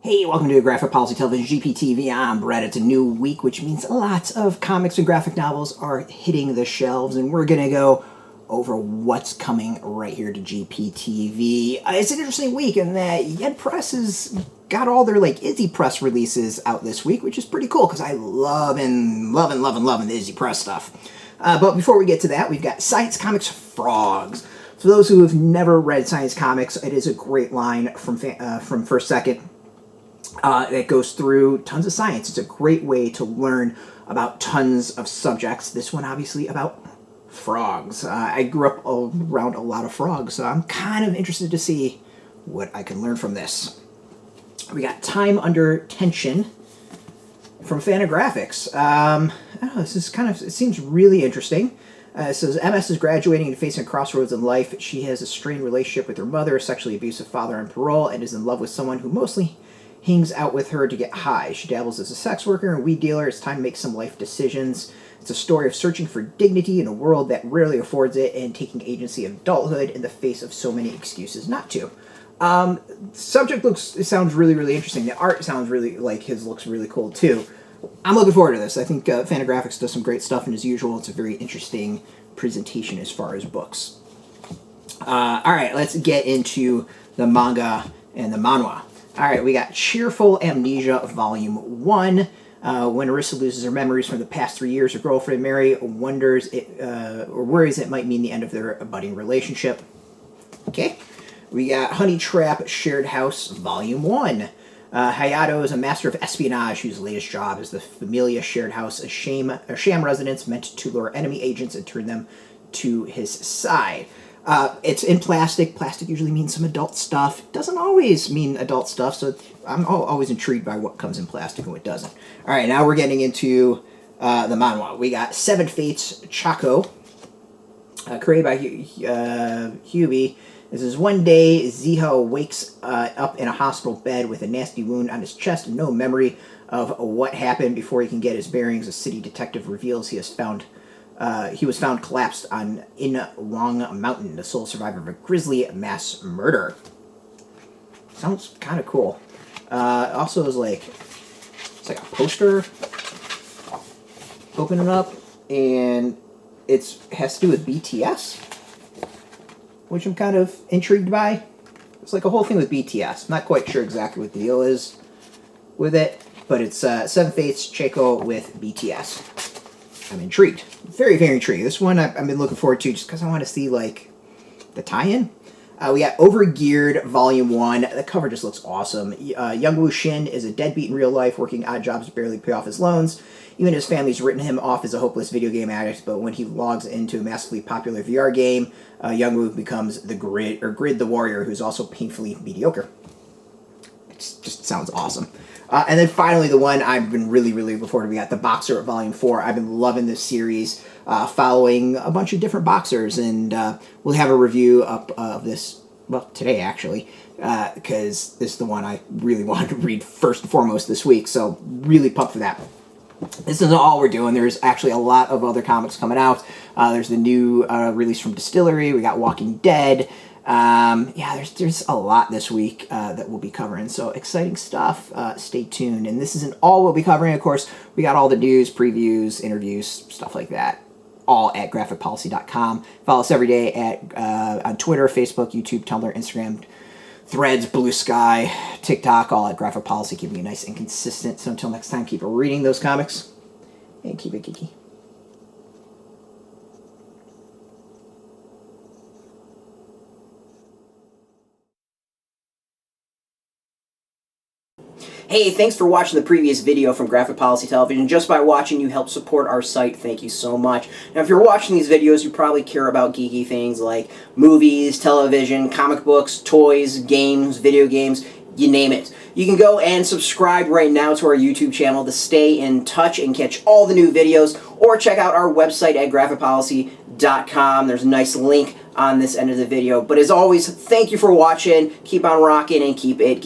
Hey, welcome to Graphic Policy Television, GPTV. I'm Brett. It's a new week, which means lots of comics and graphic novels are hitting the shelves, and we're going to go over what's coming right here to GPTV. It's an interesting week in that IZE Press has got all their IZE Press releases out this week, which is pretty cool because I loving the IZE Press stuff. But before we get to that, we've got Science Comics Frogs. For those who have never read Science Comics, it is a great line from First Second. That goes through tons of science. It's a great way to learn about tons of subjects. This one, obviously, about frogs. I grew up around a lot of frogs, so I'm kind of interested to see what I can learn from this. We got Time Under Tension from Fantagraphics. I don't know, this is it seems really interesting. It says, MS is graduating and facing a crossroads in life. She has a strained relationship with her mother, a sexually abusive father on parole, and is in love with someone who mostly hangs out with her to get high. She dabbles as a sex worker and weed dealer. It's time to make some life decisions. It's a story of searching for dignity in a world that rarely affords it and taking agency of adulthood in the face of so many excuses not to. Subject sounds really interesting. The art sounds really, looks really cool too. I'm looking forward to this. I think Fantagraphics does some great stuff, and as usual, it's a very interesting presentation as far as books. Alright, let's get into the manga and the manhwa. Alright, we got Cheerful Amnesia Volume 1. When Arissa loses her memories from the past 3 years, her girlfriend Mary worries it might mean the end of their budding relationship. Okay. We got Honey Trap Shared House Volume 1. Hayato is a master of espionage whose latest job is the Familia Shared House, a sham residence meant to lure enemy agents and turn them to his side. It's in plastic. Plastic usually means some adult stuff. It doesn't always mean adult stuff, so I'm always intrigued by what comes in plastic and what doesn't. Alright, now we're getting into the manhwa. We got Seven Fates Chakho, created by Hubie. This is one day, Ziho wakes up in a hospital bed with a nasty wound on his chest and no memory of what happened. Before he can get his bearings, a city detective reveals he was found collapsed on In Long Mountain, the sole survivor of a grisly mass murder. Sounds kind of cool. Also, it's like a poster. Open it up, and it has to do with BTS, which I'm kind of intrigued by. It's like a whole thing with BTS. I'm not quite sure exactly what the deal is with it, but it's Seven Fates Chakho with BTS. I'm intrigued. Very intrigued. This one I've been looking forward to just because I want to see, the tie-in. We got Overgeared Volume 1. The cover just looks awesome. Youngwoo Shin is a deadbeat in real life, working odd jobs to barely pay off his loans. Even his family's written him off as a hopeless video game addict, but when he logs into a massively popular VR game, Youngwoo becomes the Grid the Warrior, who's also painfully mediocre. It just sounds awesome. And then finally, the one I've been really looking forward to, we got The Boxer Volume 4. I've been loving this series, following a bunch of different boxers, and we'll have a review up of this, well, today actually, because this is the one I really wanted to read first and foremost this week, so really pumped for that. This isn't all we're doing. There's actually a lot of other comics coming out. There's the new release from DSTLRY. We got Walking Dead. Yeah, there's a lot this week that we'll be covering, so exciting stuff. Stay tuned. And this isn't all we'll be covering, of course. We got all the news, previews, interviews, stuff like that, all at graphicpolicy.com. Follow us every day at on Twitter, Facebook, YouTube, Tumblr, Instagram, Threads, Blue Sky, TikTok, all at Graphic Policy, keeping it nice and consistent. So until next time, keep reading those comics and keep it geeky. Hey, thanks for watching the previous video from Graphic Policy Television. Just by watching, you help support our site. Thank you so much. Now, if you're watching these videos, you probably care about geeky things like movies, television, comic books, toys, games, video games, you name it. You can go and subscribe right now to our YouTube channel to stay in touch and catch all the new videos, or check out our website at graphicpolicy.com. There's a nice link on this end of the video. But as always, thank you for watching. Keep on rocking and keep it geeky.